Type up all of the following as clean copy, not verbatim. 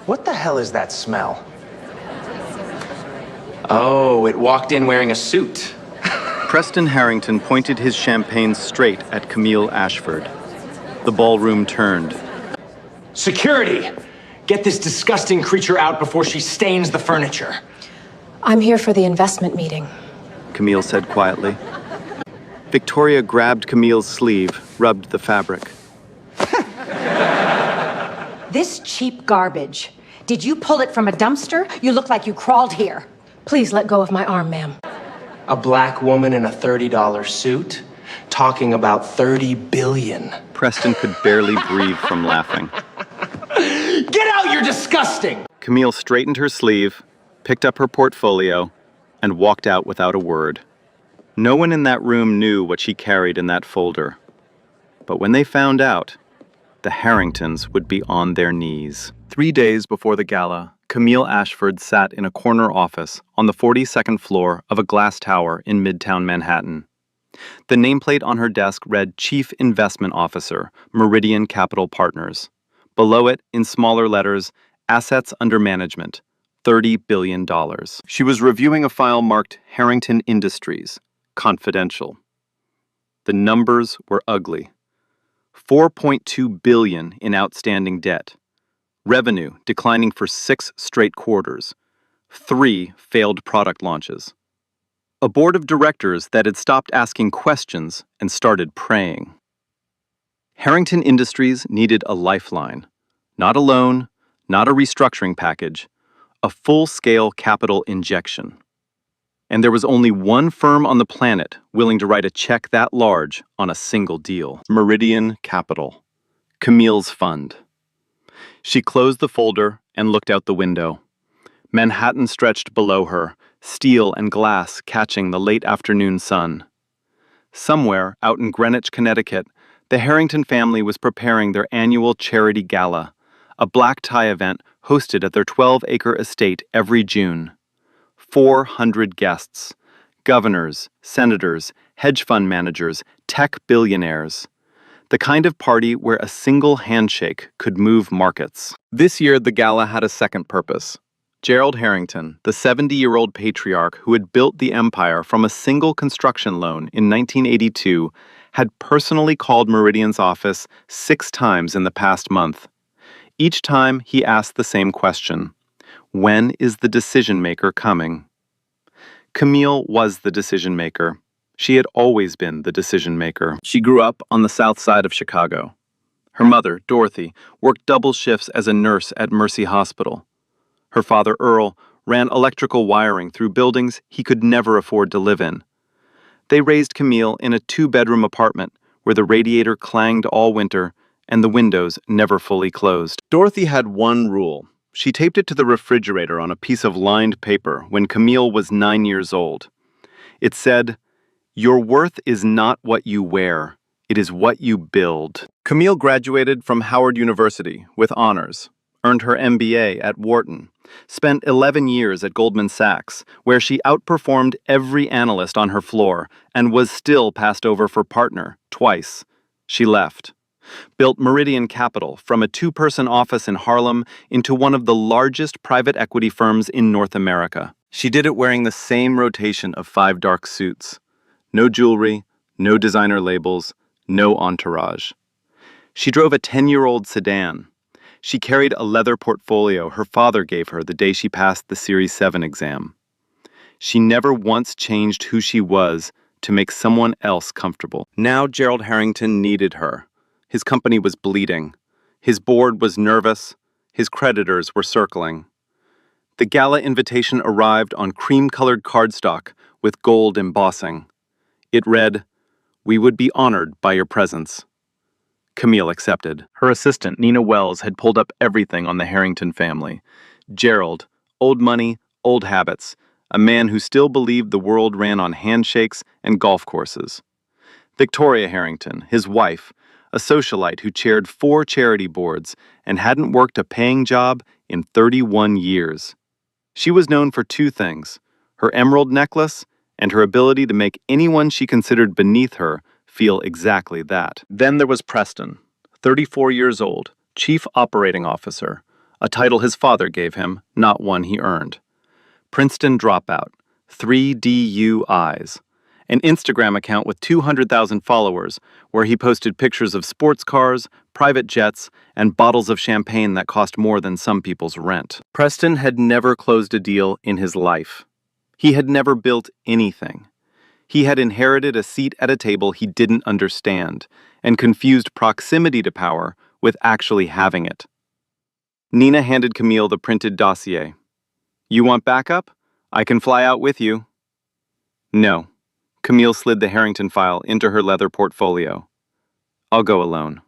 What the hell is that smell? Oh, it walked in wearing a suit. Preston Harrington pointed his champagne straight at Camille Ashford. The ballroom turned. Security! Get this disgusting creature out before she stains the furniture. I'm here for the investment meeting, Camille said quietly. Victoria grabbed Camille's sleeve, rubbed the fabric. This cheap garbage. Did you pull it from a dumpster? You look like you crawled here. Please let go of my arm, ma'am. A black woman in a $30 suit talking about 30 billion. Preston could barely breathe from laughing. Get out, you're disgusting! Camille straightened her sleeve, picked up her portfolio, and walked out without a word. No one in that room knew what she carried in that folder. But when they found out, the Harringtons would be on their knees. 3 days before the gala, Camille Ashford sat in a corner office on the 42nd floor of a glass tower in Midtown Manhattan. The nameplate on her desk read Chief Investment Officer, Meridian Capital Partners. Below it, in smaller letters, Assets Under Management, $30 billion. She was reviewing a file marked Harrington Industries, Confidential. The numbers were ugly. $4.2 billion in outstanding debt. Revenue declining for 6 straight quarters. 3 failed product launches. A board of directors that had stopped asking questions and started praying. Harrington Industries needed a lifeline. Not a loan, not a restructuring package, a full-scale capital injection. And there was only one firm on the planet willing to write a check that large on a single deal. Meridian Capital, Camille's fund. She closed the folder and looked out the window. Manhattan stretched below her, steel and glass catching the late afternoon sun. Somewhere out in Greenwich, Connecticut, the Harrington family was preparing their annual charity gala, a black tie event hosted at their 12-acre estate every June. 400 guests, governors, senators, hedge fund managers, tech billionaires. The kind of party where a single handshake could move markets. This year, the gala had a second purpose. Gerald Harrington, the 70-year-old patriarch who had built the empire from a single construction loan in 1982, had personally called Meridian's office 6 times in the past month. Each time, he asked the same question. When is the decision-maker coming? Camille was the decision-maker. She had always been the decision-maker. She grew up on the south side of Chicago. Her mother, Dorothy, worked double shifts as a nurse at Mercy Hospital. Her father, Earl, ran electrical wiring through buildings he could never afford to live in. They raised Camille in a 2-bedroom apartment where the radiator clanged all winter and the windows never fully closed. Dorothy had one rule. She taped it to the refrigerator on a piece of lined paper when Camille was 9 years old. It said, "Your worth is not what you wear. It is what you build." Camille graduated from Howard University with honors, earned her MBA at Wharton, spent 11 years at Goldman Sachs, where she outperformed every analyst on her floor and was still passed over for partner twice. She left. Built Meridian Capital from a 2-person office in Harlem into one of the largest private equity firms in North America. She did it wearing the same rotation of 5 dark suits. No jewelry, no designer labels, no entourage. She drove a 10-year-old sedan. She carried a leather portfolio her father gave her the day she passed the Series 7 exam. She never once changed who she was to make someone else comfortable. Now Gerald Harrington needed her. His company was bleeding. His board was nervous. His creditors were circling. The gala invitation arrived on cream-colored cardstock with gold embossing. It read, "We would be honored by your presence." Camille accepted. Her assistant, Nina Wells, had pulled up everything on the Harrington family. Gerald, old money, old habits, a man who still believed the world ran on handshakes and golf courses. Victoria Harrington, his wife, a socialite who chaired 4 charity boards and hadn't worked a paying job in 31 years. She was known for 2 things, her emerald necklace and her ability to make anyone she considered beneath her feel exactly that. Then there was Preston, 34 years old, chief operating officer, a title his father gave him, not one he earned. Princeton dropout, 3 DUIs, an Instagram account with 200,000 followers where he posted pictures of sports cars, private jets, and bottles of champagne that cost more than some people's rent. Preston had never closed a deal in his life. He had never built anything. He had inherited a seat at a table he didn't understand and confused proximity to power with actually having it. Nina handed Camille the printed dossier. "You want backup? I can fly out with you." No. Camille slid the Harrington file into her leather portfolio. "I'll go alone."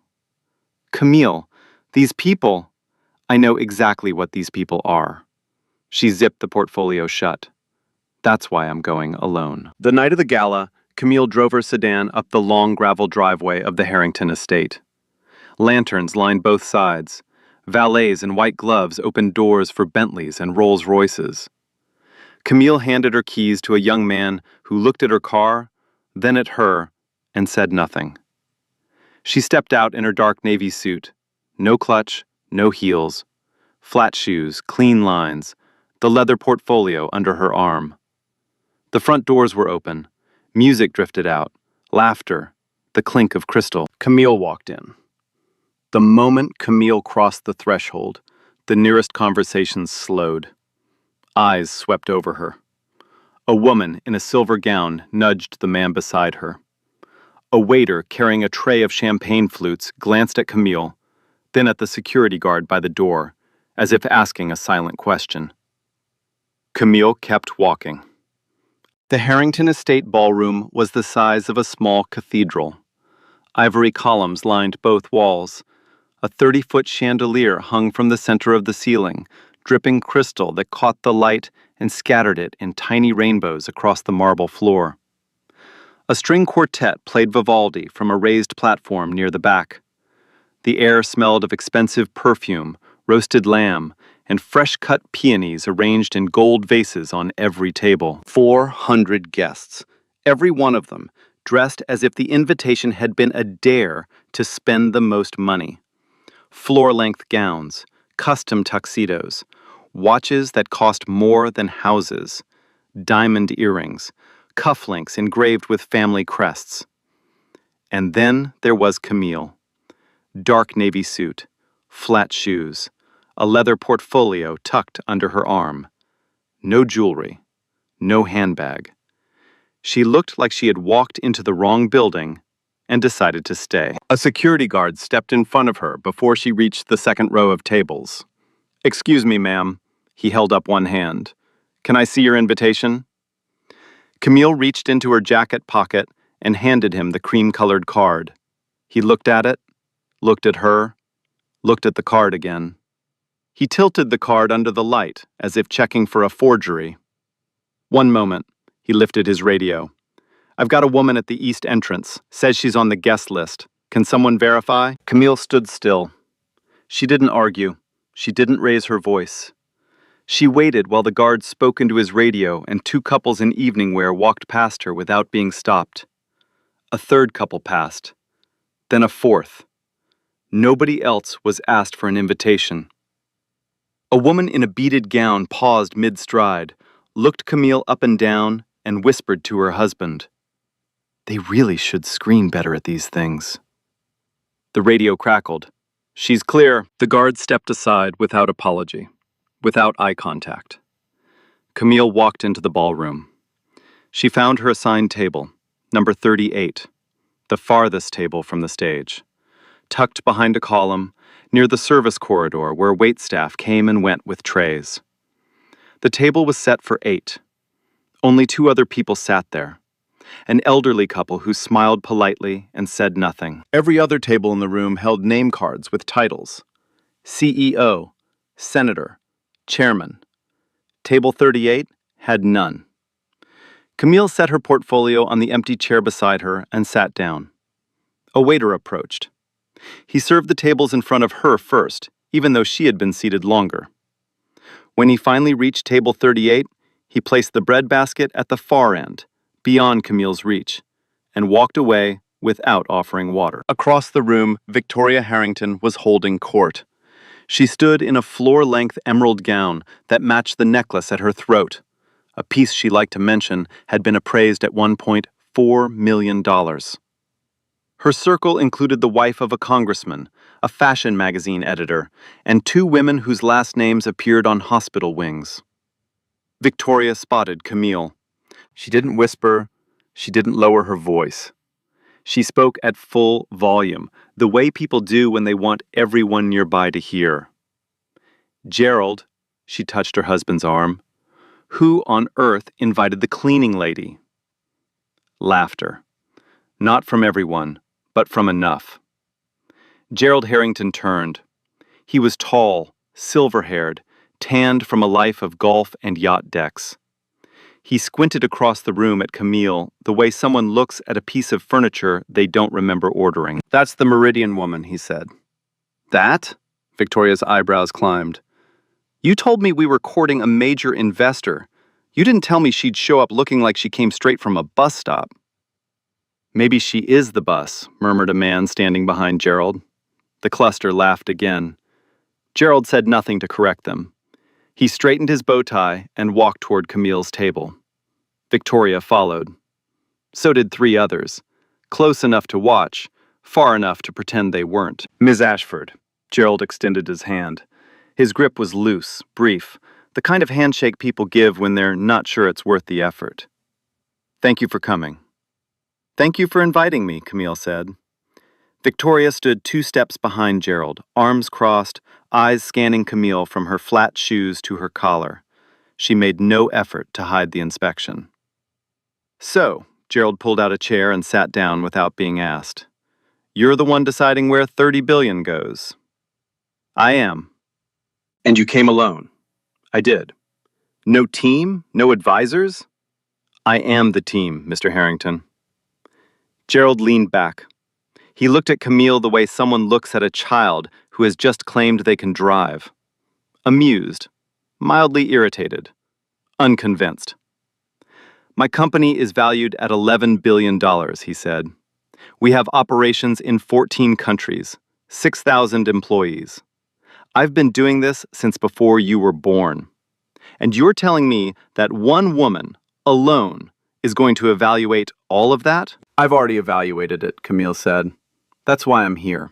"Camille, these people—" "I know exactly what these people are." She zipped the portfolio shut. "That's why I'm going alone." The night of the gala, Camille drove her sedan up the long gravel driveway of the Harrington estate. Lanterns lined both sides. Valets in white gloves opened doors for Bentleys and Rolls-Royces. Camille handed her keys to a young man who looked at her car, then at her, and said nothing. She stepped out in her dark navy suit. No clutch, no heels. Flat shoes, clean lines, the leather portfolio under her arm. The front doors were open. Music drifted out. Laughter. The clink of crystal. Camille walked in. The moment Camille crossed the threshold, the nearest conversations slowed. Eyes swept over her. A woman in a silver gown nudged the man beside her. A waiter carrying a tray of champagne flutes glanced at Camille, then at the security guard by the door, as if asking a silent question. Camille kept walking. The Harrington Estate ballroom was the size of a small cathedral. Ivory columns lined both walls. A 30-foot chandelier hung from the center of the ceiling, dripping crystal that caught the light and scattered it in tiny rainbows across the marble floor. A string quartet played Vivaldi from a raised platform near the back. The air smelled of expensive perfume, roasted lamb, and fresh-cut peonies arranged in gold vases on every table. 400 guests, every one of them dressed as if the invitation had been a dare to spend the most money. Floor-length gowns, custom tuxedos, watches that cost more than houses, diamond earrings, cufflinks engraved with family crests. And then there was Camille. Dark navy suit, flat shoes, a leather portfolio tucked under her arm. No jewelry, no handbag. She looked like she had walked into the wrong building and decided to stay. A security guard stepped in front of her before she reached the second row of tables. "Excuse me, ma'am." He held up one hand. "Can I see your invitation?" Camille reached into her jacket pocket and handed him the cream-colored card. He looked at it, looked at her, looked at the card again. He tilted the card under the light, as if checking for a forgery. "One moment." He lifted his radio. "I've got a woman at the east entrance. Says she's on the guest list. Can someone verify?" Camille stood still. She didn't argue. She didn't raise her voice. She waited while the guard spoke into his radio and two couples in evening wear walked past her without being stopped. A third couple passed. Then a fourth. Nobody else was asked for an invitation. A woman in a beaded gown paused mid-stride, looked Camille up and down, and whispered to her husband. They really should screen better at these things. The radio crackled. "She's clear." The guard stepped aside without apology, without eye contact. Camille walked into the ballroom. She found her assigned table, number 38, the farthest table from the stage, tucked behind a column near the service corridor where waitstaff came and went with trays. The table was set for 8. Only 2 other people sat there. An elderly couple who smiled politely and said nothing. Every other table in the room held name cards with titles. CEO, Senator, Chairman. Table 38 had none. Camille set her portfolio on the empty chair beside her and sat down. A waiter approached. He served the tables in front of her first, even though she had been seated longer. When he finally reached table 38, he placed the bread basket at the far end, beyond Camille's reach, and walked away without offering water. Across the room, Victoria Harrington was holding court. She stood in a floor-length emerald gown that matched the necklace at her throat. A piece she liked to mention had been appraised at one point $4 million. Her circle included the wife of a congressman, a fashion magazine editor, and two women whose last names appeared on hospital wings. Victoria spotted Camille. She didn't whisper, she didn't lower her voice. She spoke at full volume, the way people do when they want everyone nearby to hear. Gerald, she touched her husband's arm, who on earth invited the cleaning lady? Laughter. Not from everyone, but from enough. Gerald Harrington turned. He was tall, silver-haired, tanned from a life of golf and yacht decks. He squinted across the room at Camille the way someone looks at a piece of furniture they don't remember ordering. "That's the Meridian woman," he said. "That?" Victoria's eyebrows climbed. "You told me we were courting a major investor. You didn't tell me she'd show up looking like she came straight from a bus stop." "Maybe she is the bus," murmured a man standing behind Gerald. The cluster laughed again. Gerald said nothing to correct them. He straightened his bow tie and walked toward Camille's table. Victoria followed. So did three others, close enough to watch, far enough to pretend they weren't. "Ms. Ashford." Gerald extended his hand. His grip was loose, brief, the kind of handshake people give when they're not sure it's worth the effort. "Thank you for coming." "Thank you for inviting me," Camille said. Victoria stood 2 steps behind Gerald, arms crossed, eyes scanning Camille from her flat shoes to her collar. She made no effort to hide the inspection. "So," Gerald pulled out a chair and sat down without being asked. "You're the one deciding where 30 billion goes." "I am." "And you came alone?" "I did." "No team? No advisors?" "I am the team, Mr. Harrington." Gerald leaned back. He looked at Camille the way someone looks at a child who has just claimed they can drive. Amused, mildly irritated, unconvinced. "My company is valued at $11 billion, he said. "We have operations in 14 countries, 6,000 employees. I've been doing this since before you were born. And you're telling me that one woman, alone, is going to evaluate all of that?" "I've already evaluated it," Camille said. "That's why I'm here."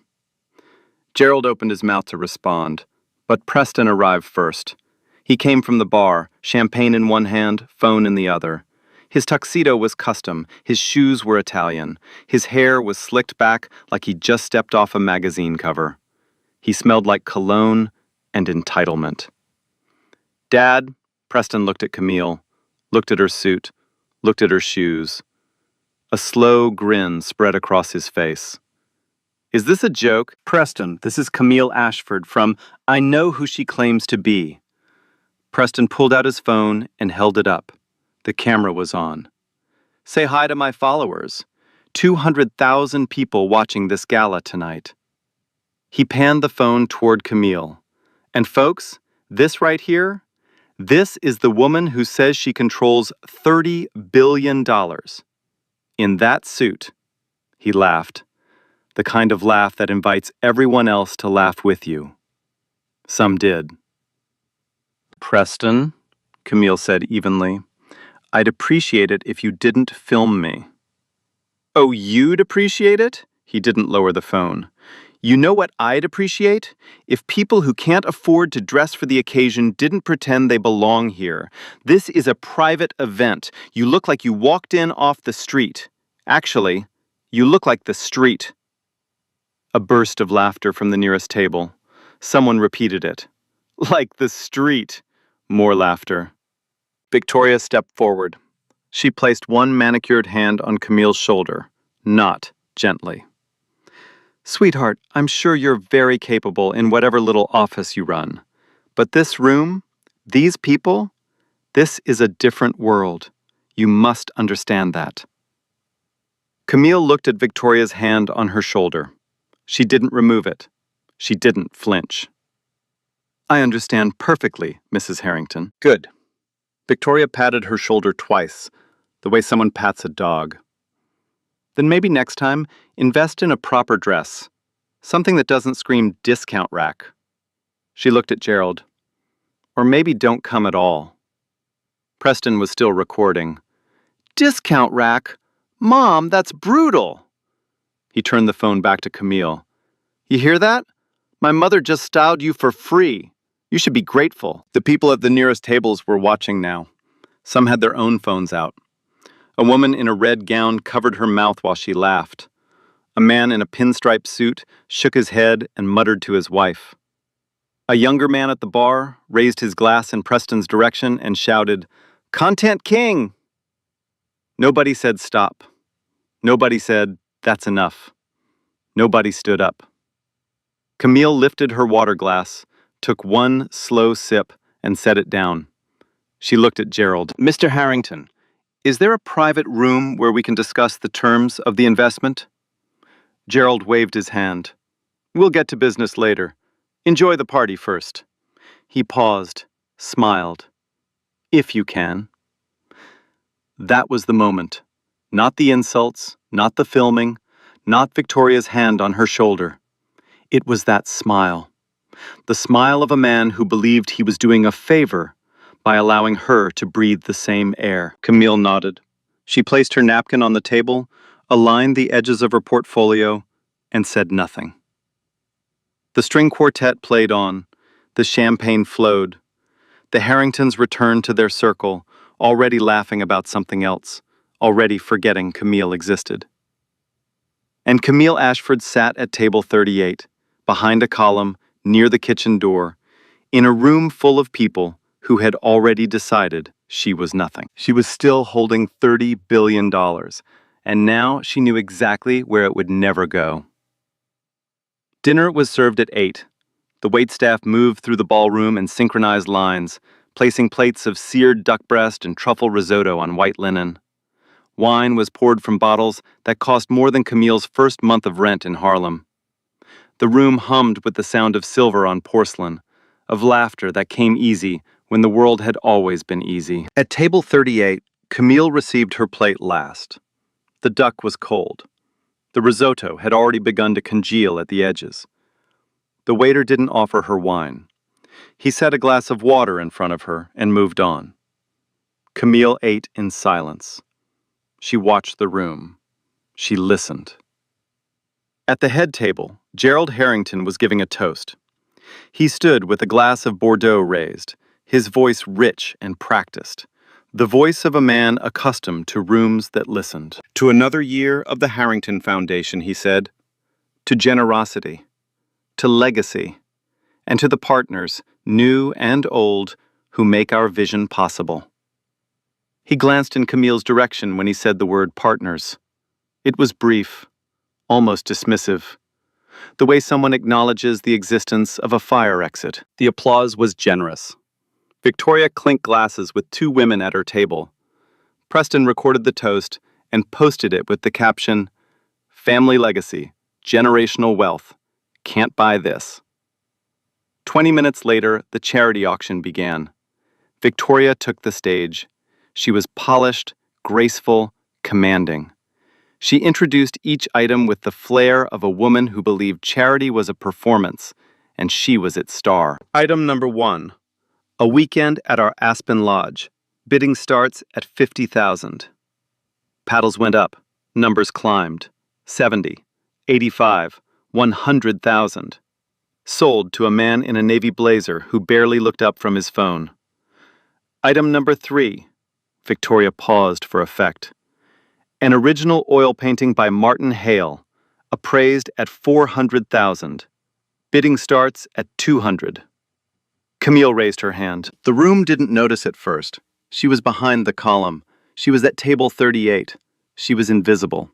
Gerald opened his mouth to respond, but Preston arrived first. He came from the bar, champagne in one hand, phone in the other. His tuxedo was custom, his shoes were Italian, his hair was slicked back like he'd just stepped off a magazine cover. He smelled like cologne and entitlement. "Dad," Preston looked at Camille, looked at her suit, looked at her shoes. A slow grin spread across his face. "Is this a joke?" "Preston, this is Camille Ashford from I Know Who She Claims to Be." Preston pulled out his phone and held it up. The camera was on. "Say hi to my followers. 200,000 people watching this gala tonight." He panned the phone toward Camille. "And folks, this right here, this is the woman who says she controls $30 billion. In that suit." He laughed. The kind of laugh that invites everyone else to laugh with you. Some did. "Preston," Camille said evenly, "I'd appreciate it if you didn't film me." "Oh, you'd appreciate it?" He didn't lower the phone. "You know what I'd appreciate? If people who can't afford to dress for the occasion didn't pretend they belong here. This is a private event. You look like you walked in off the street. Actually, you look like the street." A burst of laughter from the nearest table. Someone repeated it. "Like the street." More laughter. Victoria stepped forward. She placed one manicured hand on Camille's shoulder, not gently. "Sweetheart, I'm sure you're very capable in whatever little office you run. But this room, these people, this is a different world. You must understand that." Camille looked at Victoria's hand on her shoulder. She didn't remove it. She didn't flinch. "I understand perfectly, Mrs. Harrington." "Good." Victoria patted her shoulder twice, the way someone pats a dog. "Then maybe next time, invest in a proper dress. Something that doesn't scream discount rack." She looked at Gerald. Or maybe don't come at all. Preston was still recording. Discount rack? Mom, that's brutal. He turned the phone back to Camille. You hear that? My mother just styled you for free. You should be grateful. The people at the nearest tables were watching now. Some had their own phones out. A woman in a red gown covered her mouth while she laughed. A man in a pinstripe suit shook his head and muttered to his wife. A younger man at the bar raised his glass in Preston's direction and shouted, Content King! Nobody said stop. Nobody said, that's enough. Nobody stood up. Camille lifted her water glass, took one slow sip, and set it down. She looked at Gerald. Mr. Harrington, is there a private room where we can discuss the terms of the investment? Gerald waved his hand. We'll get to business later. Enjoy the party first. He paused, smiled. If you can. That was the moment. Not the insults, not the filming, not Victoria's hand on her shoulder. It was that smile. The smile of a man who believed he was doing a favor by allowing her to breathe the same air. Camille nodded. She placed her napkin on the table, aligned the edges of her portfolio, and said nothing. The string quartet played on. The champagne flowed. The Harringtons returned to their circle, already laughing about something else, already forgetting Camille existed. And Camille Ashford sat at table 38, behind a column, near the kitchen door, in a room full of people who had already decided she was nothing. She was still holding $30 billion, and now she knew exactly where it would never go. Dinner was served at 8. The waitstaff moved through the ballroom in synchronized lines, placing plates of seared duck breast and truffle risotto on white linen. Wine was poured from bottles that cost more than Camille's first month of rent in Harlem. The room hummed with the sound of silver on porcelain, of laughter that came easy when the world had always been easy. At table 38, Camille received her plate last. The duck was cold. The risotto had already begun to congeal at the edges. The waiter didn't offer her wine. He set a glass of water in front of her and moved on. Camille ate in silence. She watched the room. She listened. At the head table, Gerald Harrington was giving a toast. He stood with a glass of Bordeaux raised, his voice rich and practiced, the voice of a man accustomed to rooms that listened. To another year of the Harrington Foundation, he said, to generosity, to legacy, and to the partners, new and old, who make our vision possible. He glanced in Camille's direction when he said the word partners. It was brief, almost dismissive, the way someone acknowledges the existence of a fire exit. The applause was generous. Victoria clinked glasses with two women at her table. Preston recorded the toast and posted it with the caption, Family Legacy, Generational Wealth, Can't Buy This. 20 minutes later, the charity auction began. Victoria took the stage. She was polished, graceful, commanding. She introduced each item with the flair of a woman who believed charity was a performance, and she was its star. Item number 1. A weekend at our Aspen Lodge. Bidding starts at $50,000. Paddles went up. Numbers climbed. 70, 85, 100,000. Sold to a man in a navy blazer who barely looked up from his phone. Item number 3. Victoria paused for effect. An original oil painting by Martin Hale, appraised at $400,000. Bidding starts at $200,000. Camille raised her hand. The room didn't notice at first. She was behind the column. She was at table 38. She was invisible.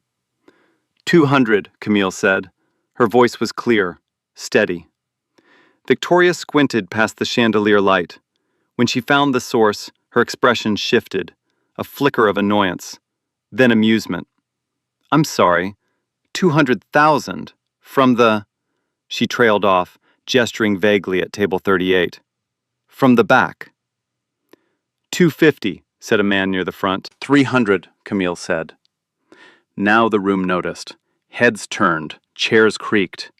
$200,000, Camille said. Her voice was clear, steady. Victoria squinted past the chandelier light. When she found the source, her expression shifted, a flicker of annoyance, then amusement. I'm sorry, $200,000 from the... She trailed off, gesturing vaguely at table 38. From the back. $250, said a man near the front. $300, Camille said. Now the room noticed. Heads turned, chairs creaked.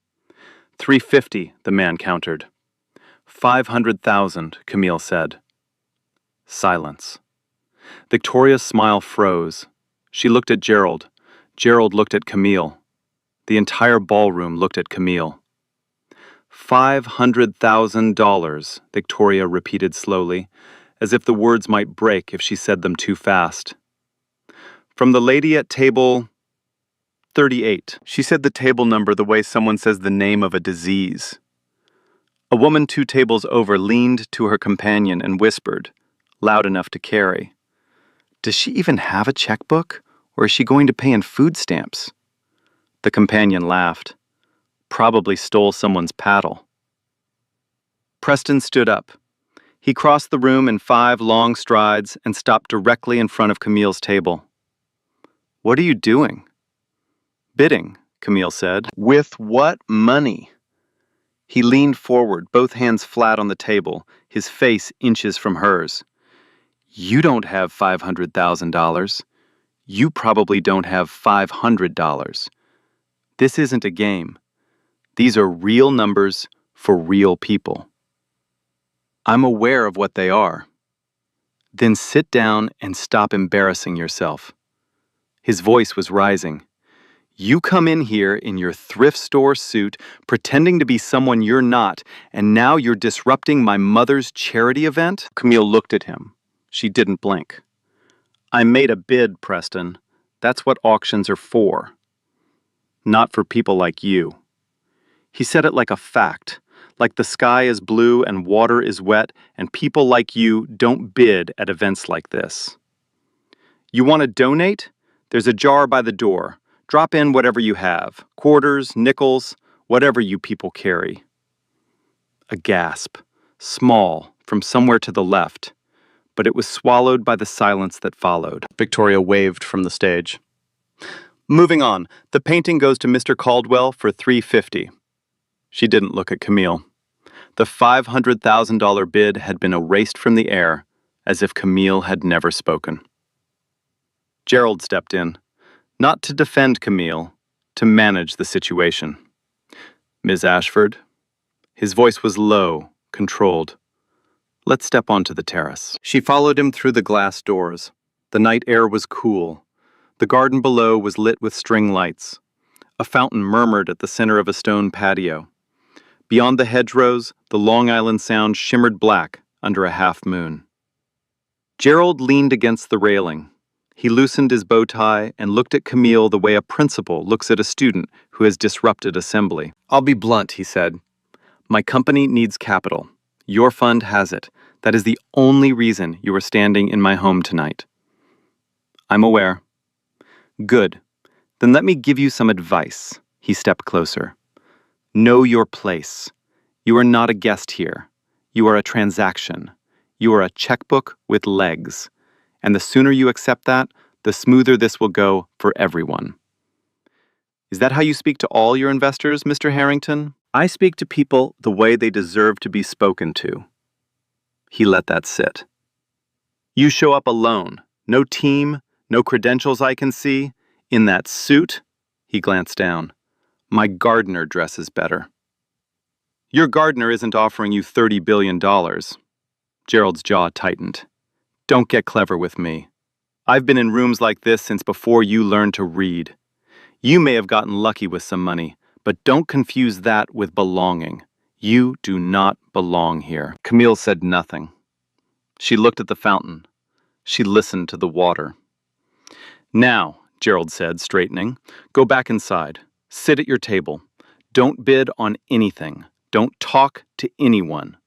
$350, the man countered. $500,000, Camille said. Silence. Victoria's smile froze. She looked at Gerald. Gerald looked at Camille. The entire ballroom looked at Camille. $500,000, Victoria repeated slowly, as if the words might break if she said them too fast. From the lady at table 38. She said the table number the way someone says the name of a disease. A woman 2 tables over leaned to her companion and whispered, loud enough to carry, "Does she even have a checkbook, or is she going to pay in food stamps?" The companion laughed. Probably stole someone's paddle. Preston stood up. He crossed the room in 5 long strides and stopped directly in front of Camille's table. "What are you doing?" "Bidding," Camille said. "With what money?" He leaned forward, both hands flat on the table, his face inches from hers. "You don't have $500,000. You probably don't have $500. This isn't a game. These are real numbers for real people." "I'm aware of what they are." "Then sit down and stop embarrassing yourself." His voice was rising. "You come in here in your thrift store suit, pretending to be someone you're not, and now you're disrupting my mother's charity event?" Camille looked at him. She didn't blink. "I made a bid, Preston. That's what auctions are for. Not for people like you." He said it like a fact, like the sky is blue and water is wet, and people like you don't bid at events like this. "You want to donate? There's a jar by the door. Drop in whatever you have, quarters, nickels, whatever you people carry." A gasp, small, from somewhere to the left, but it was swallowed by the silence that followed. Victoria waved from the stage. "Moving on, the painting goes to Mr. Caldwell for $350. She didn't look at Camille. The $500,000 bid had been erased from the air, as if Camille had never spoken. Gerald stepped in, not to defend Camille, to manage the situation. "Ms. Ashford?" His voice was low, controlled. "Let's step onto the terrace." She followed him through the glass doors. The night air was cool. The garden below was lit with string lights. A fountain murmured at the center of a stone patio. Beyond the hedgerows, the Long Island Sound shimmered black under a half moon. Gerald leaned against the railing. He loosened his bow tie and looked at Camille the way a principal looks at a student who has disrupted assembly. "I'll be blunt," he said. "My company needs capital. Your fund has it. That is the only reason you are standing in my home tonight." "I'm aware." "Good. Then let me give you some advice." He stepped closer. "Know your place. You are not a guest here. You are a transaction. You are a checkbook with legs. And the sooner you accept that, the smoother this will go for everyone." "Is that how you speak to all your investors, Mr. Harrington?" "I speak to people the way they deserve to be spoken to." He let that sit. "You show up alone. No team, no credentials I can see. In that suit," he glanced down. "My gardener dresses better." "Your gardener isn't offering you $30 billion. Gerald's jaw tightened. "Don't get clever with me. I've been in rooms like this since before you learned to read. You may have gotten lucky with some money, but don't confuse that with belonging. You do not belong here." Camille said nothing. She looked at the fountain. She listened to the water. "Now," Gerald said, straightening, "go back inside. Sit at your table. Don't bid on anything. Don't talk to anyone.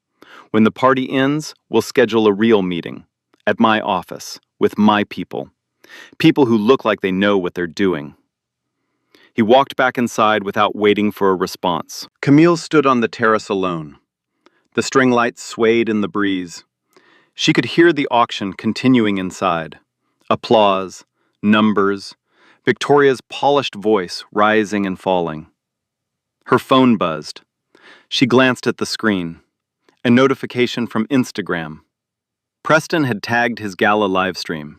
When the party ends, we'll schedule a real meeting. At my office, with my people. People who look like they know what they're doing." He walked back inside without waiting for a response. Camille stood on the terrace alone. The string lights swayed in the breeze. She could hear the auction continuing inside. Applause, numbers, Victoria's polished voice rising and falling. Her phone buzzed. She glanced at the screen. A notification from Instagram. Preston had tagged his Gala livestream.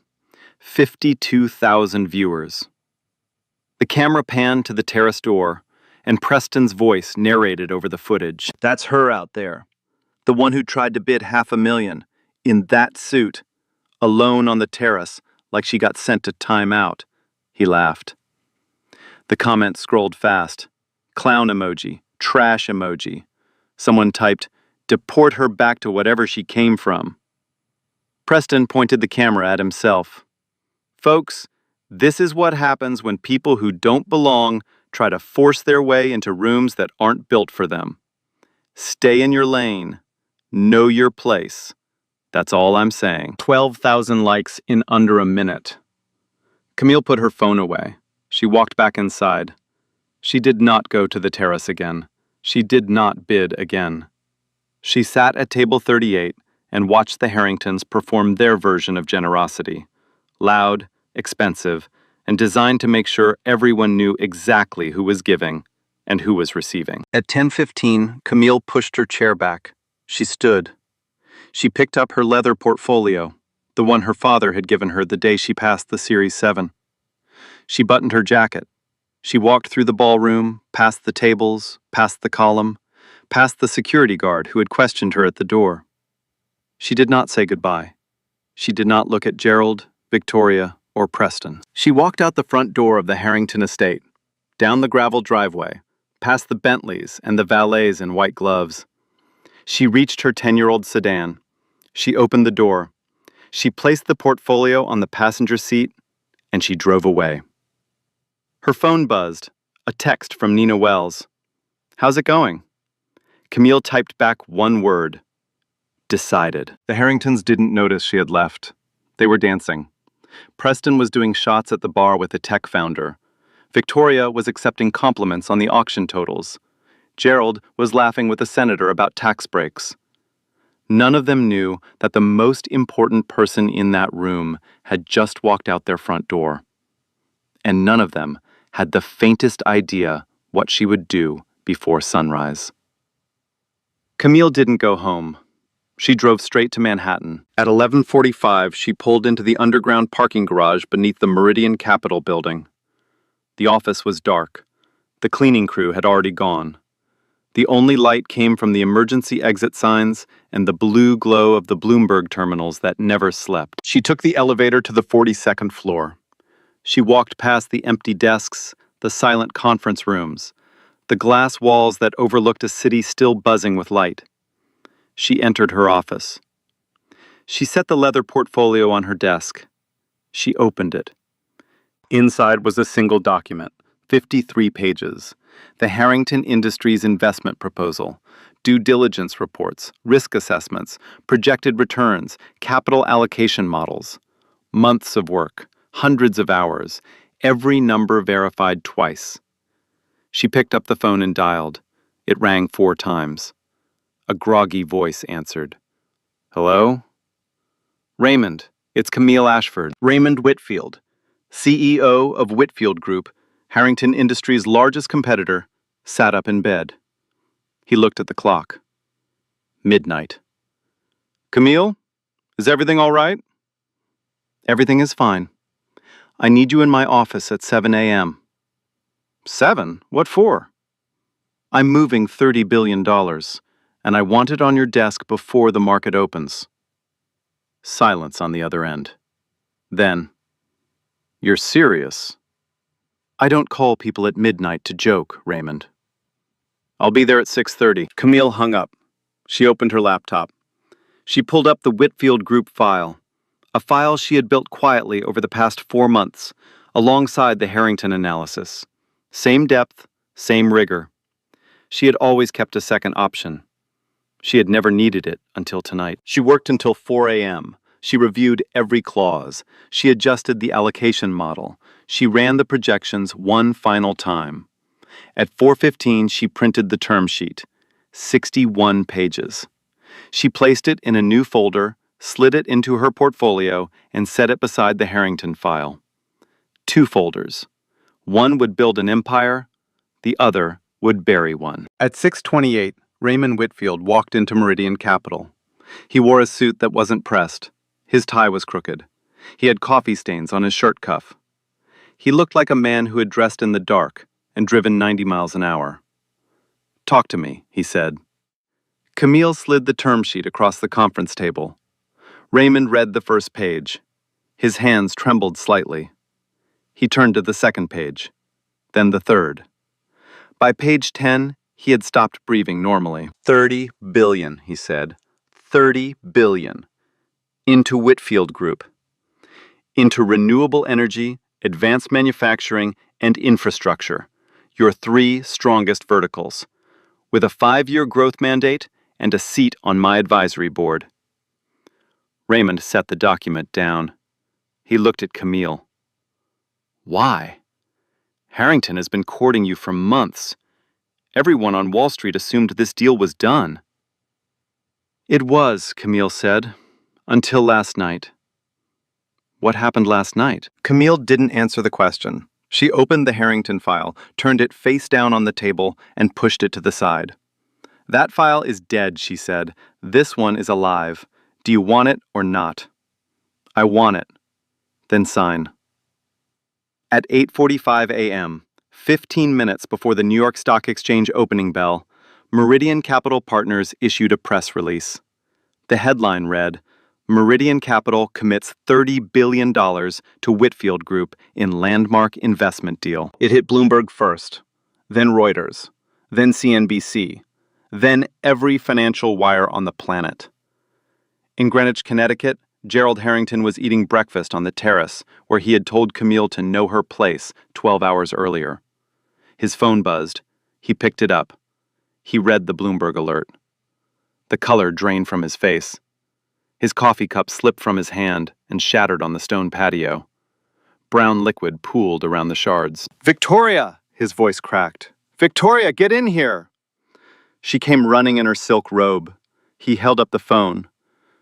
52,000 viewers. The camera panned to the terrace door, and Preston's voice narrated over the footage. "That's her out there. The one who tried to bid $500,000, in that suit, alone on the terrace, like she got sent to time out. He laughed. The comments scrolled fast. Clown emoji, trash emoji. Someone typed, "Deport her back to whatever she came from." Preston pointed the camera at himself. Folks, this is what happens when people who don't belong try to force their way into rooms that aren't built for them. Stay in your lane. Know your place. That's all I'm saying. 12,000 likes in under a minute. Camille put her phone away. She walked back inside. She did not go to the terrace again. She did not bid again. She sat at table 38 and watched the Harringtons perform their version of generosity. Loud, expensive, and designed to make sure everyone knew exactly who was giving and who was receiving. At 10:15, Camille pushed her chair back. She stood. She picked up her leather portfolio, the one her father had given her the day she passed the Series 7. She buttoned her jacket. She walked through the ballroom, past the tables, past the column, past the security guard who had questioned her at the door. She did not say goodbye. She did not look at Gerald, Victoria, or Preston. She walked out the front door of the Harrington estate, down the gravel driveway, past the Bentleys and the valets in white gloves. She reached her 10-year-old sedan. She opened the door. She placed the portfolio on the passenger seat, and she drove away. Her phone buzzed, a text from Nina Wells. "How's it going?" Camille typed back one word. Decided. The Harringtons didn't notice she had left. They were dancing. Preston was doing shots at the bar with a tech founder. Victoria was accepting compliments on the auction totals. Gerald was laughing with a senator about tax breaks. None of them knew that the most important person in that room had just walked out their front door. And none of them had the faintest idea what she would do before sunrise. Camille didn't go home. She drove straight to Manhattan. At 11:45, she pulled into the underground parking garage beneath the Meridian Capitol building. The office was dark. The cleaning crew had already gone. The only light came from the emergency exit signs and the blue glow of the Bloomberg terminals that never slept. She took the elevator to the 42nd floor. She walked past the empty desks, the silent conference rooms, the glass walls that overlooked a city still buzzing with light. She entered her office. She set the leather portfolio on her desk. She opened it. Inside was a single document, 53 pages. The Harrington Industries investment proposal, due diligence reports, risk assessments, projected returns, capital allocation models. Months of work, hundreds of hours, every number verified twice. She picked up the phone and dialed. It rang 4 times. A groggy voice answered. "Hello?" "Raymond, it's Camille Ashford." Raymond Whitfield, CEO of Whitfield Group, Harrington Industries' largest competitor, sat up in bed. He looked at the clock. Midnight. "Camille, is everything all right?" "Everything is fine. I need you in my office at 7 a.m. 7? What for?" "I'm moving $30 billion, and I want it on your desk before the market opens." Silence on the other end. Then, "You're serious?" "I don't call people at midnight to joke, Raymond." "I'll be there at 6:30. Camille hung up. She opened her laptop. She pulled up the Whitfield Group file, a file she had built quietly over the past 4 months, alongside the Harrington analysis. Same depth, same rigor. She had always kept a second option. She had never needed it until tonight. She worked until 4 a.m. She reviewed every clause. She adjusted the allocation model. She ran the projections one final time. At 4:15, she printed the term sheet. 61 pages. She placed it in a new folder, slid it into her portfolio, and set it beside the Harrington file. 2 folders. One would build an empire, the other would bury one. At 6:28, Raymond Whitfield walked into Meridian Capitol. He wore a suit that wasn't pressed. His tie was crooked. He had coffee stains on his shirt cuff. He looked like a man who had dressed in the dark and driven 90 miles an hour. "Talk to me," he said. Camille slid the term sheet across the conference table. Raymond read the first page. His hands trembled slightly. He turned to the second page, then the third. By page 10, he had stopped breathing normally. 30 billion, he said. 30 billion. Into Whitfield Group. Into renewable energy, advanced manufacturing, and infrastructure. Your three strongest verticals. With a 5-year growth mandate and a seat on my advisory board. Raymond set the document down. He looked at Camille. Why? Harrington has been courting you for months. Everyone on Wall Street assumed this deal was done. It was, Camille said, until last night. What happened last night? Camille didn't answer the question. She opened the Harrington file, turned it face down on the table, and pushed it to the side. That file is dead, she said. This one is alive. Do you want it or not? I want it. Then sign. At 8:45 a.m., 15 minutes before the New York Stock Exchange opening bell, Meridian Capital Partners issued a press release. The headline read, Meridian Capital commits $30 billion to Whitfield Group in landmark investment deal. It hit Bloomberg first, then Reuters, then CNBC, then every financial wire on the planet. In Greenwich, Connecticut, Gerald Harrington was eating breakfast on the terrace where he had told Camille to know her place 12 hours earlier. His phone buzzed. He picked it up. He read the Bloomberg alert. The color drained from his face. His coffee cup slipped from his hand and shattered on the stone patio. Brown liquid pooled around the shards. Victoria! His voice cracked. Victoria, get in here! She came running in her silk robe. He held up the phone.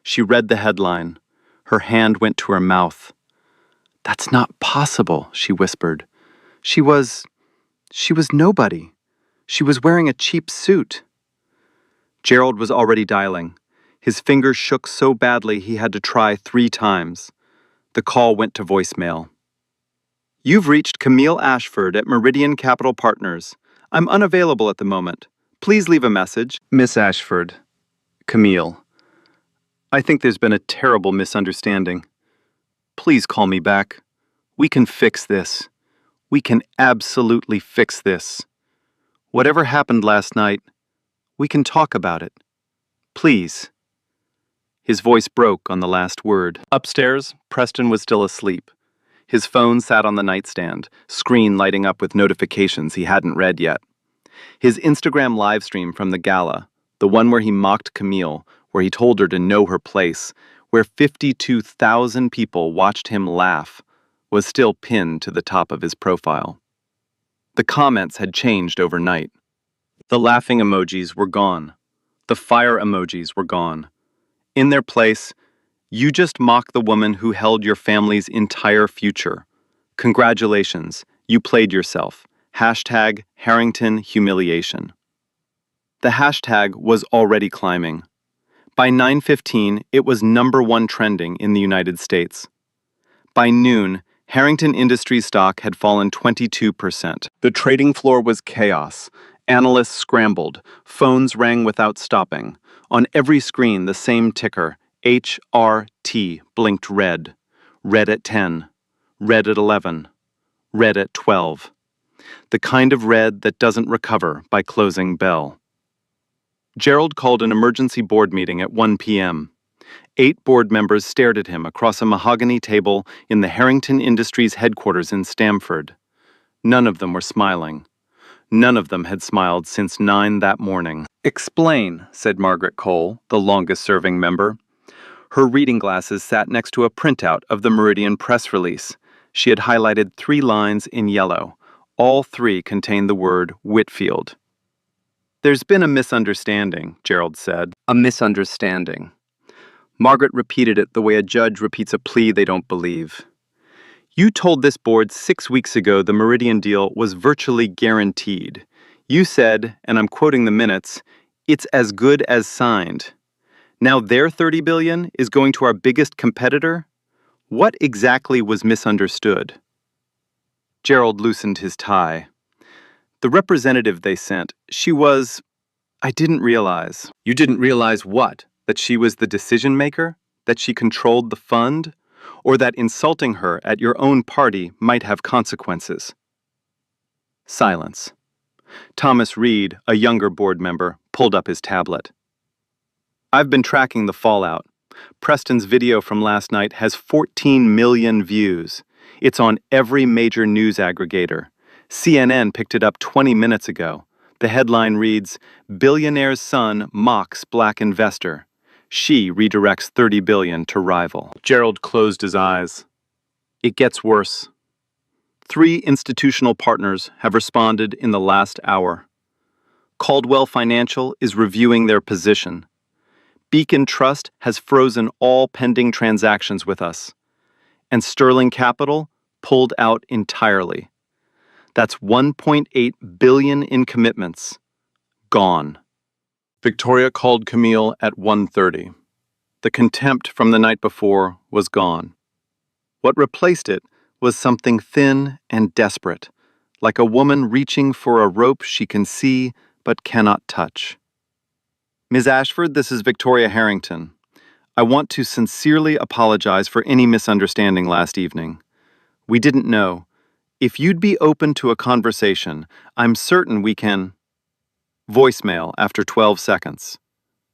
She read the headline. Her hand went to her mouth. That's not possible, she whispered. She was nobody. She was wearing a cheap suit. Gerald was already dialing. His fingers shook so badly he had to try 3 times. The call went to voicemail. You've reached Camille Ashford at Meridian Capital Partners. I'm unavailable at the moment. Please leave a message. Miss Ashford. Camille. I think there's been a terrible misunderstanding. Please call me back. We can fix this. We can absolutely fix this. Whatever happened last night, we can talk about it. Please. His voice broke on the last word. Upstairs, Preston was still asleep. His phone sat on the nightstand, screen lighting up with notifications he hadn't read yet. His Instagram livestream from the Gala, the one where he mocked Camille, where he told her to know her place, where 52,000 people watched him laugh, was still pinned to the top of his profile. The comments had changed overnight. The laughing emojis were gone. The fire emojis were gone. In their place, you just mocked the woman who held your family's entire future. Congratulations, you played yourself. Hashtag Harrington Humiliation. The hashtag was already climbing. By 9:15, it was #1 trending in the United States. By noon, Harrington Industries stock had fallen 22%. The trading floor was chaos. Analysts scrambled. Phones rang without stopping. On every screen, the same ticker, HRT, blinked red. Red at 10. Red at 11. Red at 12. The kind of red that doesn't recover by closing bell. Gerald called an emergency board meeting at 1 p.m. 8 board members stared at him across a mahogany table in the Harrington Industries headquarters in Stamford. None of them were smiling. None of them had smiled since 9 that morning. Explain, said Margaret Cole, the longest-serving member. Her reading glasses sat next to a printout of the Meridian press release. She had highlighted 3 lines in yellow. All 3 contained the word Whitfield. There's been a misunderstanding, Gerald said. A misunderstanding. Margaret repeated it the way a judge repeats a plea they don't believe. You told this board 6 weeks ago the Meridian deal was virtually guaranteed. You said, and I'm quoting the minutes, it's as good as signed. Now their $30 billion is going to our biggest competitor? What exactly was misunderstood? Gerald loosened his tie. The representative they sent, she was, I didn't realize. You didn't realize what? That she was the decision maker? That she controlled the fund? Or that insulting her at your own party might have consequences? Silence. Thomas Reed, a younger board member, pulled up his tablet. I've been tracking the fallout. Preston's video from last night has 14 million views. It's on every major news aggregator. CNN picked it up 20 minutes ago. The headline reads, "Billionaire's son mocks black investor. She redirects 30 billion to rival." Gerald closed his eyes. It gets worse. 3 institutional partners have responded in the last hour. Caldwell Financial is reviewing their position. Beacon Trust has frozen all pending transactions with us. And Sterling Capital pulled out entirely. That's 1.8 billion in commitments. Gone. Victoria called Camille at 1:30. The contempt from the night before was gone. What replaced it was something thin and desperate, like a woman reaching for a rope she can see but cannot touch. Ms. Ashford, this is Victoria Harrington. I want to sincerely apologize for any misunderstanding last evening. We didn't know. If you'd be open to a conversation, I'm certain we can... Voicemail after 12 seconds.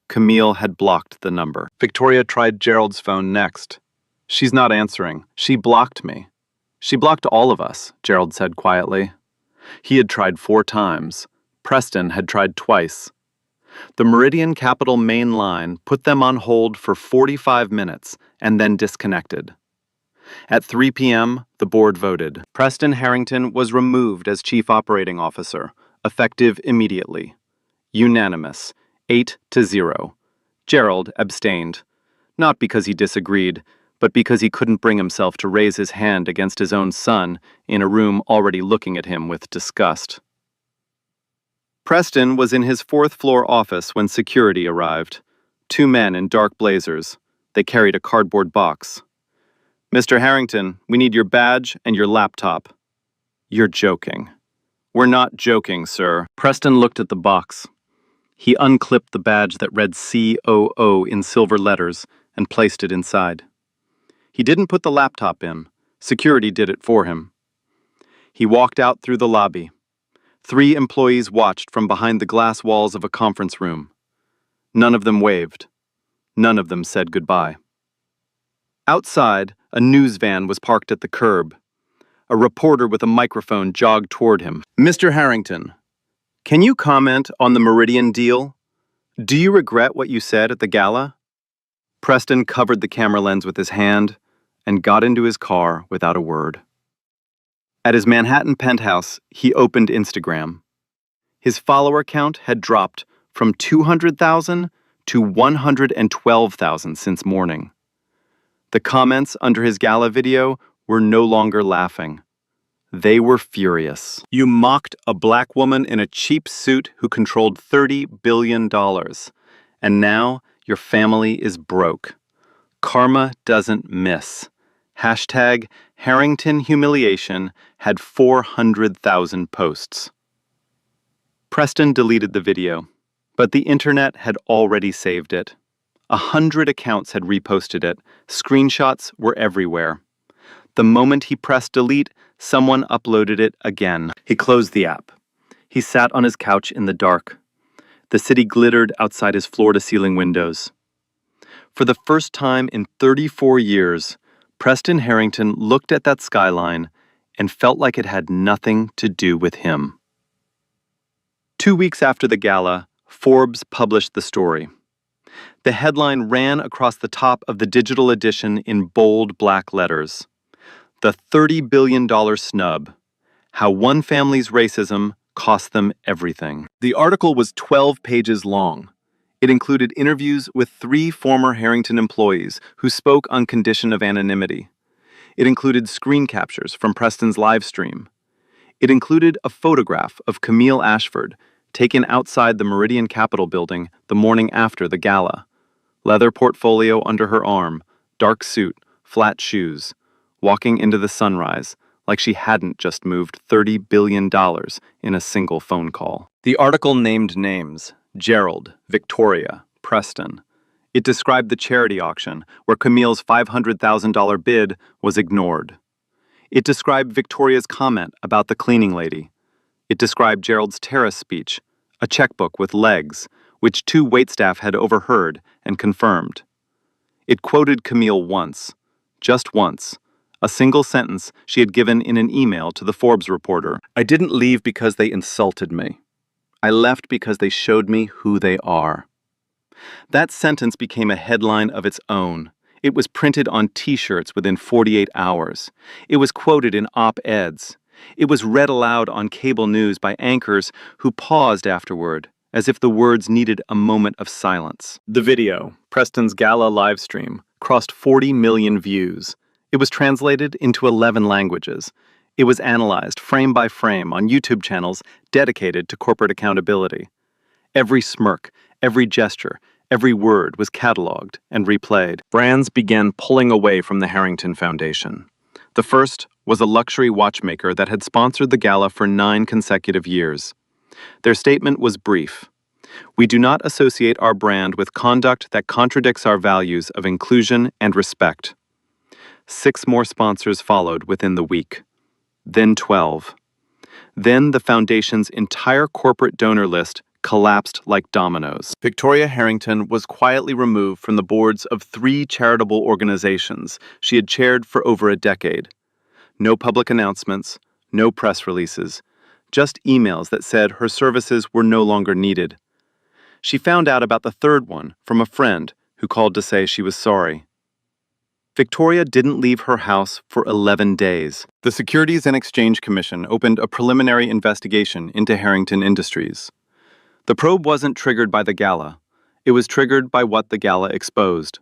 Camille had blocked the number. Victoria tried Gerald's phone next. She's not answering. She blocked me. She blocked all of us, Gerald said quietly. He had tried 4 times. Preston had tried twice. The Meridian Capital main line put them on hold for 45 minutes and then disconnected. At 3 p.m., the board voted. Preston Harrington was removed as chief operating officer, effective immediately. Unanimous, 8-0. Gerald abstained, not because he disagreed, but because he couldn't bring himself to raise his hand against his own son in a room already looking at him with disgust. Preston was in his 4th-floor office when security arrived. 2 men in dark blazers. They carried a cardboard box. "Mr. Harrington, we need your badge and your laptop." "You're joking." "We're not joking, sir." Preston looked at the box. He unclipped the badge that read COO in silver letters and placed it inside. He didn't put the laptop in. Security did it for him. He walked out through the lobby. 3 employees watched from behind the glass walls of a conference room. None of them waved. None of them said goodbye. Outside, a news van was parked at the curb. A reporter with a microphone jogged toward him. "Mr. Harrington, can you comment on the Meridian deal? Do you regret what you said at the gala?" Preston covered the camera lens with his hand and got into his car without a word. At his Manhattan penthouse, he opened Instagram. His follower count had dropped from 200,000 to 112,000 since morning. The comments under his gala video were no longer laughing. They were furious. "You mocked a black woman in a cheap suit who controlled $30 billion. And now your family is broke. Karma doesn't miss. Hashtag Harrington Humiliation had 400,000 posts." Preston deleted the video, but the internet had already saved it. 100 accounts had reposted it. Screenshots were everywhere. The moment he pressed delete, someone uploaded it again. He closed the app. He sat on his couch in the dark. The city glittered outside his floor-to-ceiling windows. For the first time in 34 years, Preston Harrington looked at that skyline and felt like it had nothing to do with him. 2 weeks after the gala, Forbes published the story. The headline ran across the top of the digital edition in bold black letters. "The $30 billion snub. How one family's racism cost them everything." The article was 12 pages long. It included interviews with 3 former Harrington employees who spoke on condition of anonymity. It included screen captures from Preston's live stream. It included a photograph of Camille Ashford taken outside the Meridian Capitol building the morning after the gala. Leather portfolio under her arm, dark suit, flat shoes, walking into the sunrise like she hadn't just moved $30 billion in a single phone call. The article named names: Gerald, Victoria, Preston. It described the charity auction, where Camille's $500,000 bid was ignored. It described Victoria's comment about the cleaning lady. It described Gerald's terrace speech, a checkbook with legs, which 2 waitstaff had overheard and confirmed. It quoted Camille once, just once, a single sentence she had given in an email to the Forbes reporter. "I didn't leave because they insulted me. I left because they showed me who they are." That sentence became a headline of its own. It was printed on T-shirts within 48 hours. It was quoted in op-eds. It was read aloud on cable news by anchors who paused afterward, as if the words needed a moment of silence. The video, Preston's Gala live stream, crossed 40 million views. It was translated into 11 languages. It was analyzed frame by frame on YouTube channels dedicated to corporate accountability. Every smirk, every gesture, every word was cataloged and replayed. Brands began pulling away from the Harrington Foundation. The first was a luxury watchmaker that had sponsored the gala for 9 consecutive years. Their statement was brief. "We do not associate our brand with conduct that contradicts our values of inclusion and respect." 6 more sponsors followed within the week. Then 12. Then the foundation's entire corporate donor list collapsed like dominoes. Victoria Harrington was quietly removed from the boards of 3 charitable organizations she had chaired for over a decade. No public announcements, no press releases, just emails that said her services were no longer needed. She found out about the 3rd one from a friend who called to say she was sorry. Victoria didn't leave her house for 11 days. The Securities and Exchange Commission opened a preliminary investigation into Harrington Industries. The probe wasn't triggered by the gala. It was triggered by what the gala exposed.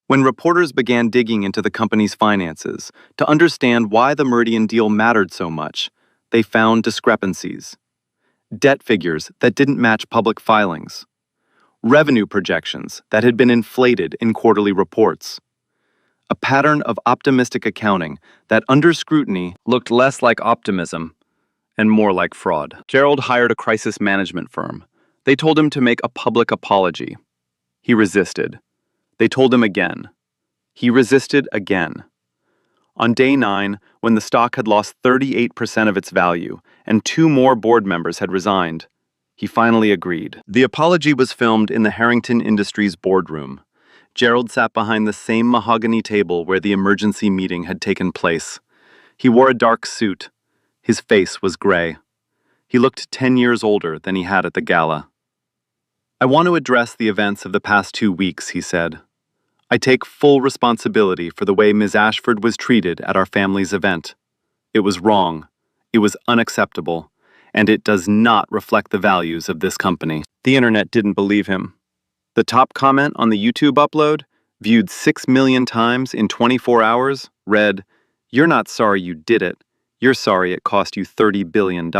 When reporters began digging into the company's finances to understand why the Meridian deal mattered so much, they found discrepancies. Debt figures that didn't match public filings. Revenue projections that had been inflated in quarterly reports. A pattern of optimistic accounting that, under scrutiny, looked less like optimism and more like fraud. Gerald hired a crisis management firm. They told him to make a public apology. He resisted. They told him again. He resisted again. On day 9, when the stock had lost 38% of its value and 2 more board members had resigned, he finally agreed. The apology was filmed in the Harrington Industries boardroom. Gerald sat behind the same mahogany table where the emergency meeting had taken place. He wore a dark suit. His face was gray. He looked 10 years older than he had at the gala. "I want to address the events of the past 2 weeks," he said. "I take full responsibility for the way Ms. Ashford was treated at our family's event. It was wrong, it was unacceptable, and it does not reflect the values of this company." The internet didn't believe him. The top comment on the YouTube upload, viewed 6 million times in 24 hours, read, "You're not sorry you did it. You're sorry it cost you $30 billion.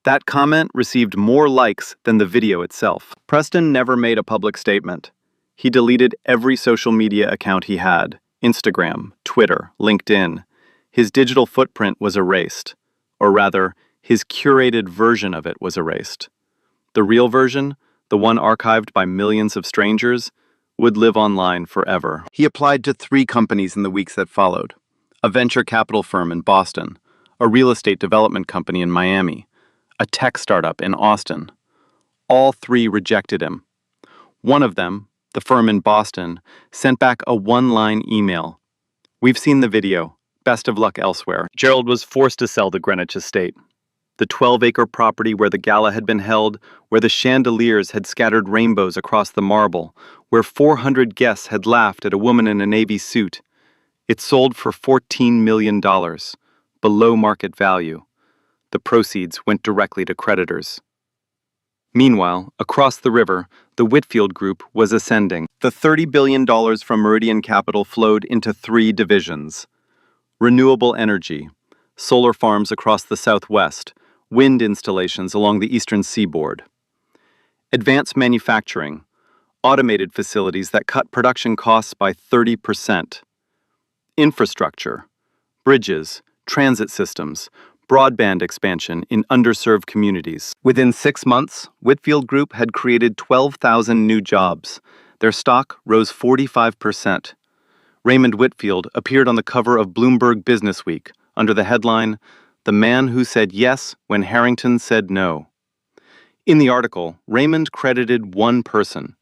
That comment received more likes than the video itself. Preston never made a public statement. He deleted every social media account he had, Instagram, Twitter, LinkedIn. His digital footprint was erased, or rather, his curated version of it was erased. The real version, the one archived by millions of strangers, would live online forever. He applied to 3 companies in the weeks that followed: a venture capital firm in Boston, a real estate development company in Miami, a tech startup in Austin. All 3 rejected him. One of them, the firm in Boston, sent back a 1-line email. "We've seen the video. Best of luck elsewhere." Gerald was forced to sell the Greenwich estate. The 12-acre property where the gala had been held, where the chandeliers had scattered rainbows across the marble, where 400 guests had laughed at a woman in a navy suit. It sold for $14 million, below market value. The proceeds went directly to creditors. Meanwhile, across the river, the Whitfield Group was ascending. The $30 billion from Meridian Capital flowed into 3 divisions: renewable energy, solar farms across the Southwest, wind installations along the eastern seaboard; advanced manufacturing, automated facilities that cut production costs by 30%; infrastructure, bridges, transit systems, broadband expansion in underserved communities. Within 6 months, Whitfield Group had created 12,000 new jobs. Their stock rose 45%. Raymond Whitfield appeared on the cover of Bloomberg Businessweek under the headline, "The Man Who Said Yes When Harrington Said No." In the article, Raymond credited one person.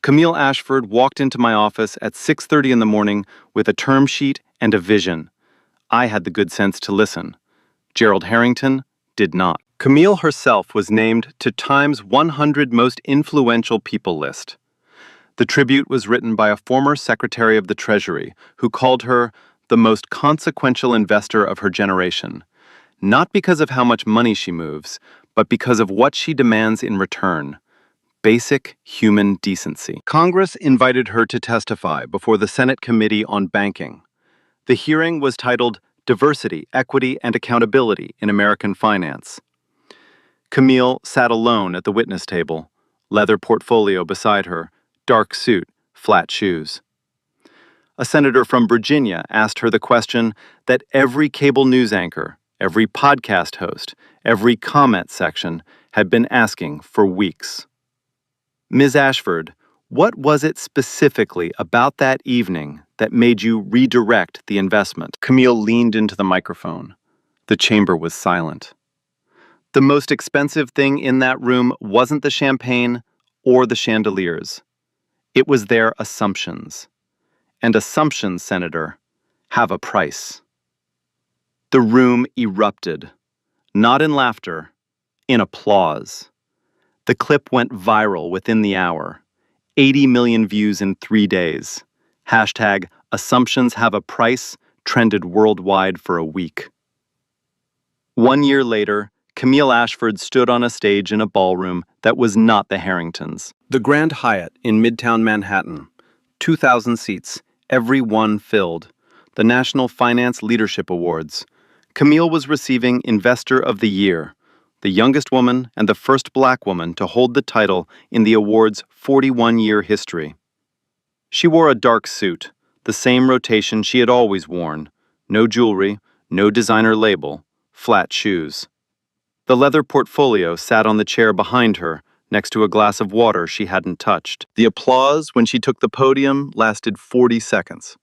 Camille Ashford walked into my office at 6:30 in the morning with a term sheet and a vision. I had the good sense to listen. Gerald Harrington did not. Camille herself was named to Time's 100 Most Influential People list. The tribute was written by a former Secretary of the Treasury who called her the most consequential investor of her generation, not because of how much money she moves, but because of what she demands in return: basic human decency. Congress invited her to testify before the Senate Committee on Banking. The hearing was titled Diversity, Equity, and Accountability in American Finance. Camille sat alone at the witness table, leather portfolio beside her, dark suit, flat shoes. A senator from Virginia asked her the question that every cable news anchor, every podcast host, every comment section had been asking for weeks. Ms. Ashford, what was it specifically about that evening that made you redirect the investment? Camille leaned into the microphone. The chamber was silent. The most expensive thing in that room wasn't the champagne or the chandeliers. It was their assumptions. And assumptions, Senator, have a price. The room erupted, not in laughter, in applause. The clip went viral within the hour. 80 million views in 3 days. Hashtag assumptions have a price trended worldwide for a week. 1 year later, Camille Ashford stood on a stage in a ballroom that was not the Harringtons. The Grand Hyatt in Midtown Manhattan. 2,000 seats, every one filled. The National Finance Leadership Awards. Camille was receiving Investor of the Year, the youngest woman and the first black woman to hold the title in the award's 41-year history. She wore a dark suit, the same rotation she had always worn. No jewelry, no designer label, flat shoes. The leather portfolio sat on the chair behind her, next to a glass of water she hadn't touched. The applause when she took the podium lasted 40 seconds.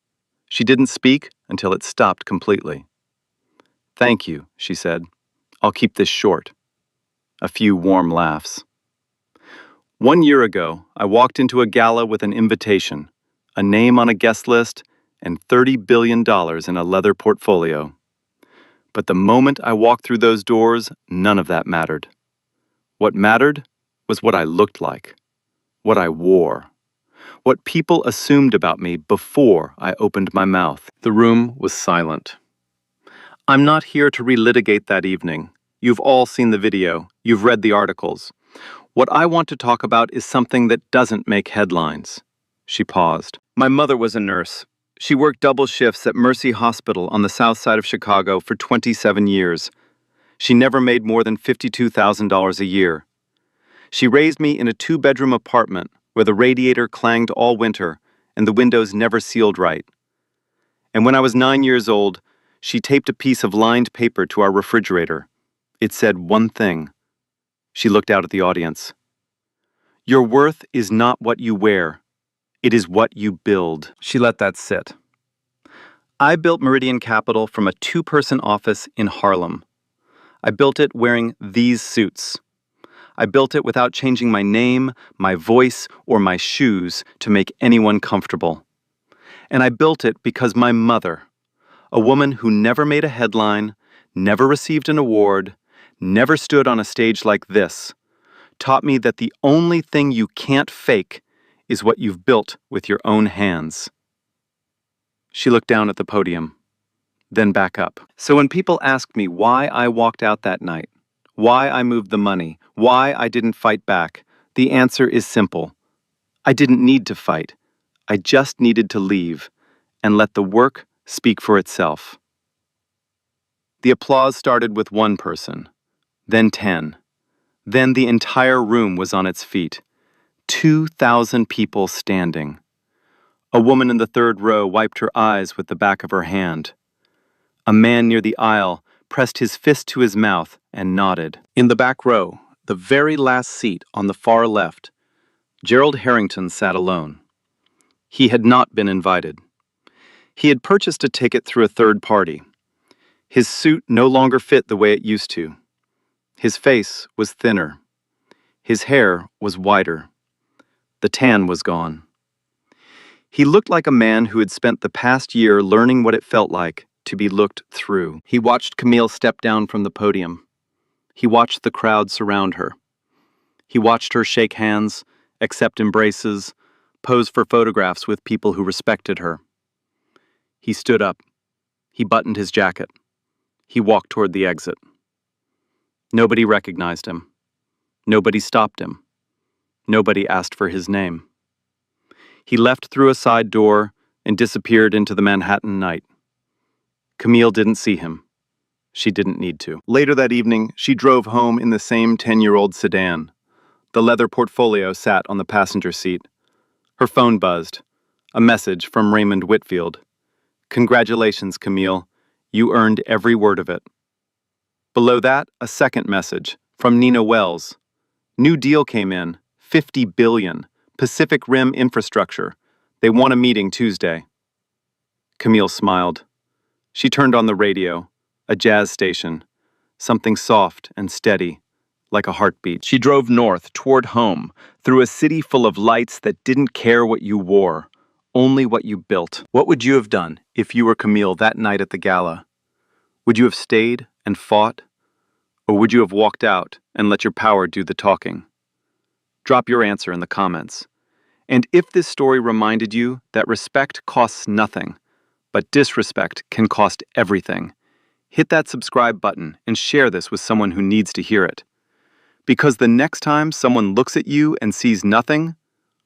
She didn't speak until it stopped completely. "Thank you," she said. "I'll keep this short." A few warm laughs. 1 year ago, I walked into a gala with an invitation, a name on a guest list, and $30 billion in a leather portfolio. But the moment I walked through those doors, none of that mattered. What mattered was what I looked like, what I wore, what people assumed about me before I opened my mouth. The room was silent. I'm not here to relitigate that evening. You've all seen the video. You've read the articles. What I want to talk about is something that doesn't make headlines. She paused. My mother was a nurse. She worked double shifts at Mercy Hospital on the south side of Chicago for 27 years. She never made more than $52,000 a year. She raised me in a 2-bedroom apartment where the radiator clanged all winter and the windows never sealed right. And when I was 9 years old, she taped a piece of lined paper to our refrigerator. It said one thing. She looked out at the audience. Your worth is not what you wear. It is what you build. She let that sit. I built Meridian Capital from a 2-person office in Harlem. I built it wearing these suits. I built it without changing my name, my voice, or my shoes to make anyone comfortable. And I built it because my mother, a woman who never made a headline, never received an award, never stood on a stage like this, taught me that the only thing you can't fake is what you've built with your own hands. She looked down at the podium, then back up. So when people ask me why I walked out that night, why I moved the money, why I didn't fight back, the answer is simple. I didn't need to fight. I just needed to leave and let the work speak for itself. The applause started with one person, then 10. Then the entire room was on its feet. 2,000 people standing. A woman in the third row wiped her eyes with the back of her hand. A man near the aisle pressed his fist to his mouth, and nodded. In the back row, the very last seat on the far left, Gerald Harrington sat alone. He had not been invited. He had purchased a ticket through a third party. His suit no longer fit the way it used to. His face was thinner. His hair was whiter. The tan was gone. He looked like a man who had spent the past year learning what it felt like to be looked through. He watched Camille step down from the podium. He watched the crowd surround her. He watched her shake hands, accept embraces, pose for photographs with people who respected her. He stood up. He buttoned his jacket. He walked toward the exit. Nobody recognized him. Nobody stopped him. Nobody asked for his name. He left through a side door and disappeared into the Manhattan night. Camille didn't see him. She didn't need to. Later that evening, she drove home in the same 10-year-old sedan. The leather portfolio sat on the passenger seat. Her phone buzzed. A message from Raymond Whitfield. "Congratulations, Camille. You earned every word of it." Below that, a second message from Nina Wells. "New deal came in, $50 billion, Pacific Rim infrastructure. They want a meeting Tuesday." Camille smiled. She turned on the radio, a jazz station, something soft and steady, like a heartbeat. She drove north toward home, through a city full of lights that didn't care what you wore, only what you built. What would you have done if you were Camille that night at the gala? Would you have stayed and fought? Or would you have walked out and let your power do the talking? Drop your answer in the comments. And if this story reminded you that respect costs nothing, but disrespect can cost everything, hit that subscribe button and share this with someone who needs to hear it. Because the next time someone looks at you and sees nothing,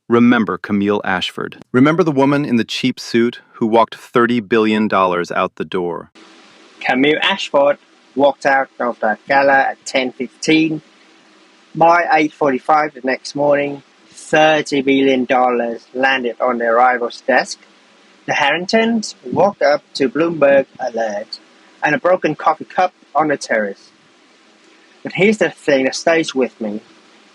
remember Camille Ashford. Remember the woman in the cheap suit who walked $30 billion out the door. Camille Ashford walked out of the gala at 10:15. By 8:45 the next morning, $30 billion landed on their rival's desk. The Harringtons walked up to Bloomberg Alert and a broken coffee cup on the terrace. But here's the thing that stays with me.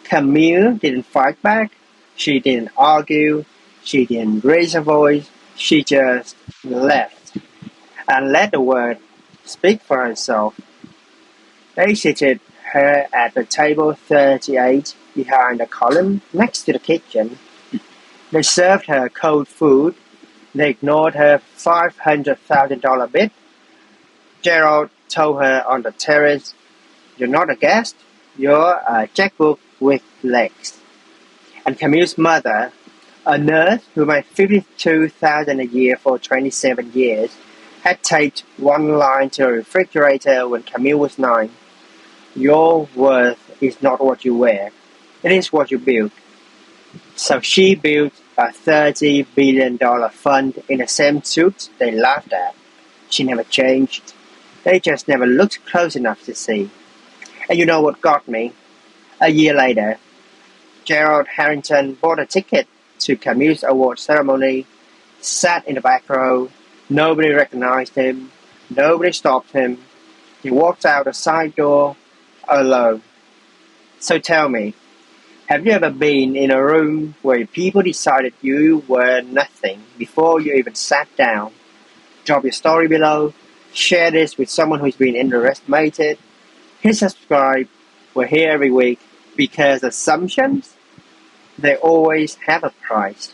Camille didn't fight back. She didn't argue. She didn't raise her voice. She just left and let the word speak for herself. They seated her at the table 38 behind the column next to the kitchen. They served her cold food. They ignored her $500,000 bid. Gerald told her on the terrace, "You're not a guest, you're a checkbook with legs." And Camille's mother, a nurse who made $52,000 a year for 27 years, had taped one line to a refrigerator when Camille was 9. "Your worth is not what you wear, it is what you build." So she built a $30 billion fund in the same suit they laughed at. She never changed. They just never looked close enough to see. And you know what got me? A year later, Gerald Harrington bought a ticket to Camille's award ceremony, sat in the back row. Nobody recognized him. Nobody stopped him. He walked out the side door alone. So tell me, have you ever been in a room where people decided you were nothing before you even sat down? Drop your story below. Share this with someone who's been underestimated. Hit subscribe. We're here every week because assumptions, they always have a price.